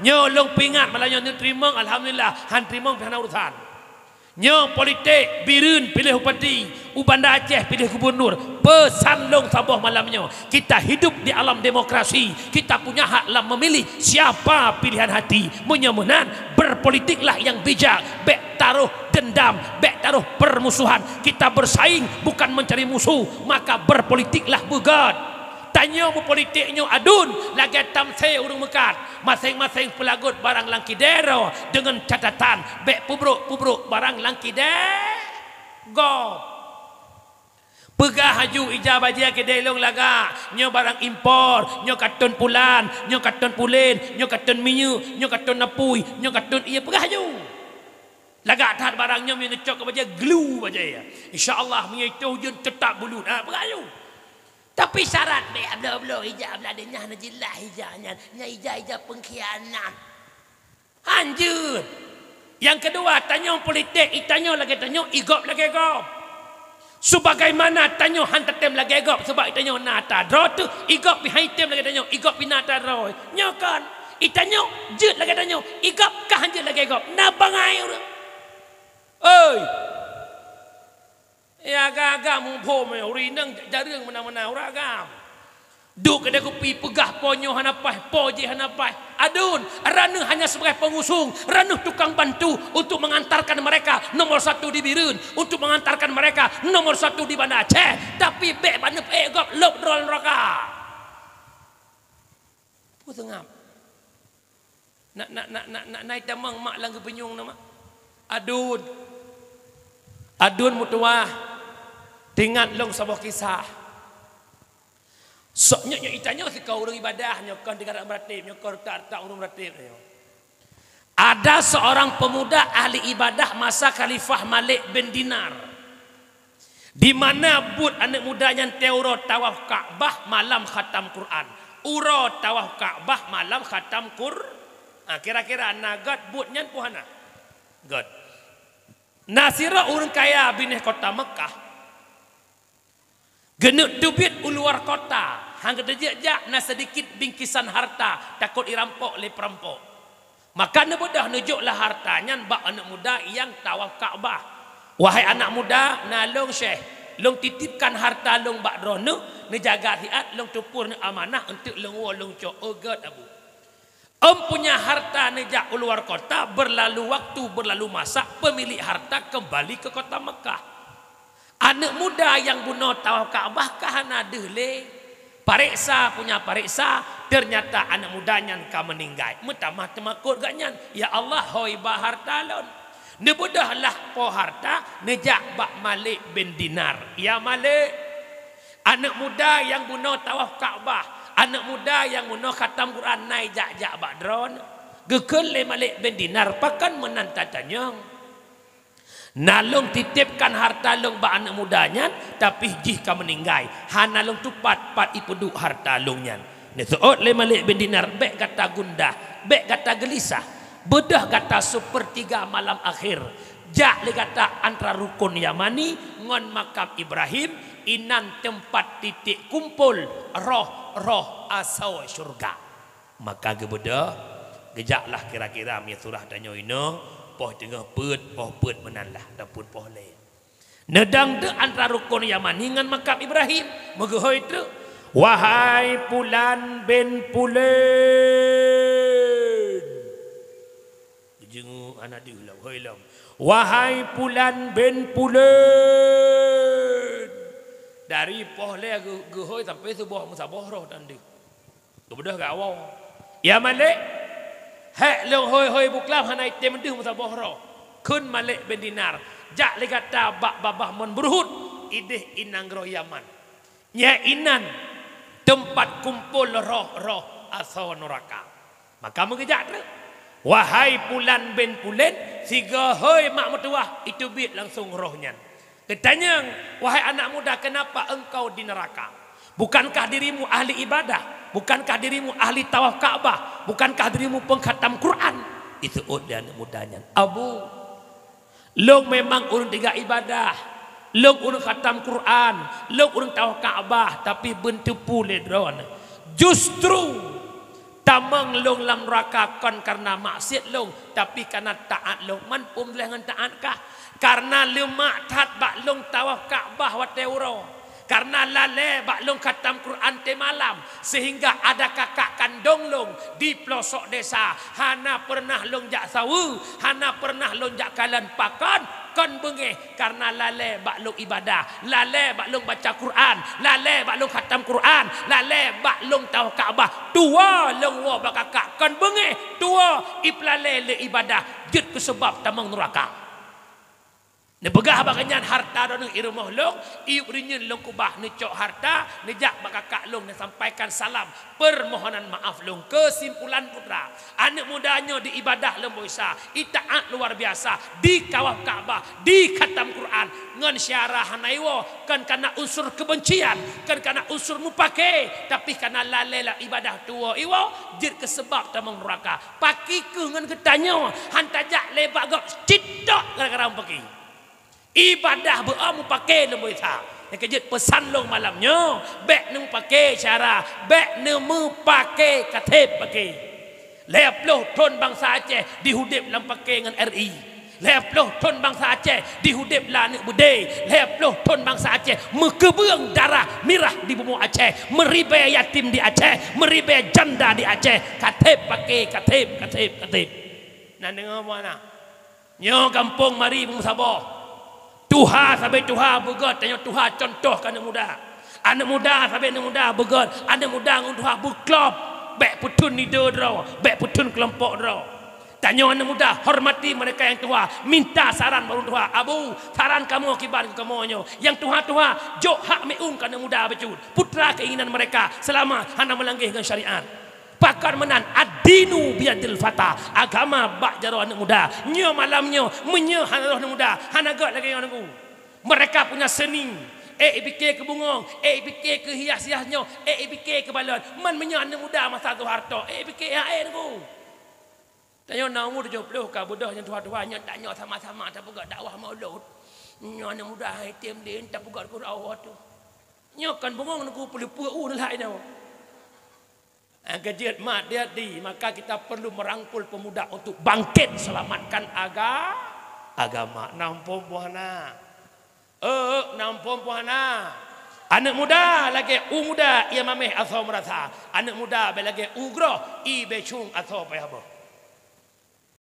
Nyo long pingat malah nyo terima, alhamdulillah han terima pihak urusan. Nyo politik Birun pilih bupati, Ubanda Aceh pilih gubernur. Pesan long sabah malamnya, kita hidup di alam demokrasi, kita punya hak dalam memilih siapa pilihan hati. Menyemenan berpolitiklah yang bijak, bek taruh dendam, bek taruh permusuhan. Kita bersaing bukan mencari musuh, maka berpolitiklah begat. Tanya berpolitiknya adun lagi tamsai urung mekat, masing-masing pelagut barang langki dero dengan catatan bek pubruk barang langki go pegah haju ijabah dia ke delong laga nyo barang impor, nyo karton pulan, nyo karton pulen, nyo karton minyak, nyo karton napui, nyo karton iya pegah haju laga tahat barangnya nyo cok ke baja glue baja ya insyaallah mengitu hujun tetap bulut pegah haju. Tapi syarat bla hijab lah dengan najilah hijabnya hijab pengkhianat. Anjur. Yang kedua tanya politik, tanya lagi tanya igop lagi igop. Sebagaimana tanya hantatem lagi igop sebab tanya nata dro tu igop pi haitem lagi tanya igop pi nata dro. Nyokan tanya jut lagi tanya igop kah hanjut lagi igop. Na bangai urang. Oi. Ya agak mumpo me uri nang jarang mana-mana ora agam. Duk kada kopi pegah ponyo hanapai, poje hanapai. Adun, ranu hanya sebagai pengusung, ranu tukang bantu untuk mengantarkan mereka nomor 1 di Birun, untuk mengantarkan mereka nomor 1 di Banda Aceh, tapi bek bana gop lop drol neraka. Putengap. Nak naik damang mak lang penyung nama. Adun mutuah. Tingat long sebuah kisah. Soknya itanya si kau orang ibadah nyokon di garak beratib nyokon tak urung beratib. Ada seorang pemuda ahli ibadah masa Khalifah Malik bin Dinar. Di mana but anak mudanya teuro tawaf Ka'bah malam khatam Quran. Uro tawaf Ka'bah malam khatam Quran. Kira-kira nagat butnya puhana. God. Nasira urang kaya binih kota Mekah. Genuk dubit luar kota, hang kedejak na sedikit bingkisan harta, takut dirampok oleh perampok. Maka ne bodah nujuklah hartanya bak anak muda yang tawaf Ka'bah. Wahai anak muda, nalong syekh, long titipkan harta long bak drono, ne jaga hiat long tupur ne amanah untuk long wolong cok ogat abu. Punya harta nejak luar kota, berlalu waktu, berlalu masa, pemilik harta kembali ke kota Mekah. Anak muda yang bunuh tawaf Ka'bah kahana dehle pariksa punya pariksa ternyata anak mudanya ka meninggal mutamah temakut gaknya ya Allah hoi bahar talon ne budahlah po harta nejak bak Malik bin Dinar ya Malik anak muda yang bunuh tawaf Ka'bah anak muda yang bunuh khatam Quran naik jak bak dron gekel le Malik bin Dinar pakan menantatanya nalung titipkan harta long ba anak mudanya tapi jika meninggal hanalung tupat pat ipuduk harta longnya nesuot le Malik bin Dinar bek kata gundah bek kata gelisah bedah kata sepertiga malam akhir jak le kata antara rukun Yamani ngon makam Ibrahim inan tempat titik kumpul roh asal syurga maka gebedah gejaklah kira-kira mi surah danyo ino poh tengah put menanlah dapun poh lain. Nedang de antara rukun Yamani dengan makam Ibrahim. Megohoi tu. Wahai Pulan bin Pulen. Jengu anak dia lah. Wahai Pulan bin Pulen. Dari poh le gehoi sampai sebuah musabah roh dan dia. Kemudian gak awal. Ya Malik. Hek long hoi buklam hanai tem deuh masa bohro kun Malik bin Dinar jak le kata bak babah mon berhut ideh inang roh Yaman nya inan tempat kumpul roh asal neraka maka mengejak tu wahai Pulan bin Pulen siga hoi mak mertua itu bit langsung rohnya ditanya wahai anak muda kenapa engkau di neraka bukankah dirimu ahli ibadah bukankah dirimu ahli tawaf Ka'bah? Bukankah dirimu pengkhatam Quran? Itu dan mudanya. Abu, long memang urang tiga ibadah, long urang khatam Quran, long urang tawaf Ka'bah, tapi bentuk pule drone. Justru Tamang long lam neraka kon karena maksiat long, tapi karena taat long. Man pun dengan taat kah? Karena lemak tat bak long tawaf Kaabah wa teuro. Karena lale bak long khatam Quran te malam, sehingga ada kakak kandung long di pelosok desa. Hana pernah long jak sawu, hana pernah long jak kalan pakan. Kon bengeh karena lale bak long ibadah, lale bak long baca Quran, lale bak long khatam Quran, lale bak long tawaf Kaabah. Tua long wa bak kakak kon bengeh, tua iplale le ibadah jut ke sebab tamang neraka. Ne begah baganyan harta don irumah long, iurinyen long kubah ne cok harta, ne jak bakakak long ne sampaikan salam permohonan maaf long. Kesimpulan putra, anak mudanya di ibadah lemboisa, itaat luar biasa, di kawah Kaabah, di khatam Quran, ngan syarah hanaiwo kan kana unsur kebencian, kan kana unsur mupake, tapi kana lalela ibadah tua iwo jir kesebab tamang neraka. Paki ke ngan ketanyo, hantajak lebak gak citok gara-gara paki. Ibadah beramu pakai lembu isa. Yang kejut pesan long malamnya. Bek nemu pakai cara. Bek nemu pakai katib pakai. 20 ton bangsa Aceh dihudip dalam pakai dengan RI. 20 ton bangsa Aceh dihudip lanik budai. 20 ton bangsa Aceh mekebeung darah mirah di bumi Aceh. Meribai yatim di Aceh. Meribai janda di Aceh. Katib pakai katib. Nah dengar mana? Nyo kampung mari Musabah. Tuhan sampai Tuhan begot tanya Tuhan contoh kan anak muda sampai anak muda begot anak muda ngun Tuhan buklop baik putun ni dro baik putun kelompok dro tanya anak muda hormati mereka yang tua minta saran baru Tuhan abu saran kamu kibar kamu nyo yang Tuhan jok hak meung kan anak muda becut putra keinginan mereka selama hana melanggar dengan syariat. Pakar menan ad-dinu biyadil fata, agama bak jaro anak muda. Nyo malamnya menye anak muda, hanagat lagi anak ku. Mereka punya seni. Fikir ke bungong, fikir ke hias-hiasnya, fikir ke balon. Man menye anak muda masa tu harta, fikir air ku. Tanya namu 70 ka budah yang tua-tua nya tak nyo sama-sama tak pegak dakwah maulud. Nyo anak muda item din tak pegak Quran tu. Nyo kan bungong ku pelu-pelu lain dah. Kejut mat dia di, maka kita perlu merangkul pemuda untuk bangkit selamatkan agama. Nampung puana. Nampung puana. Anak muda lagi muda ia mameh atau merasa. Anak muda lagi ugro i becung atau apa ya.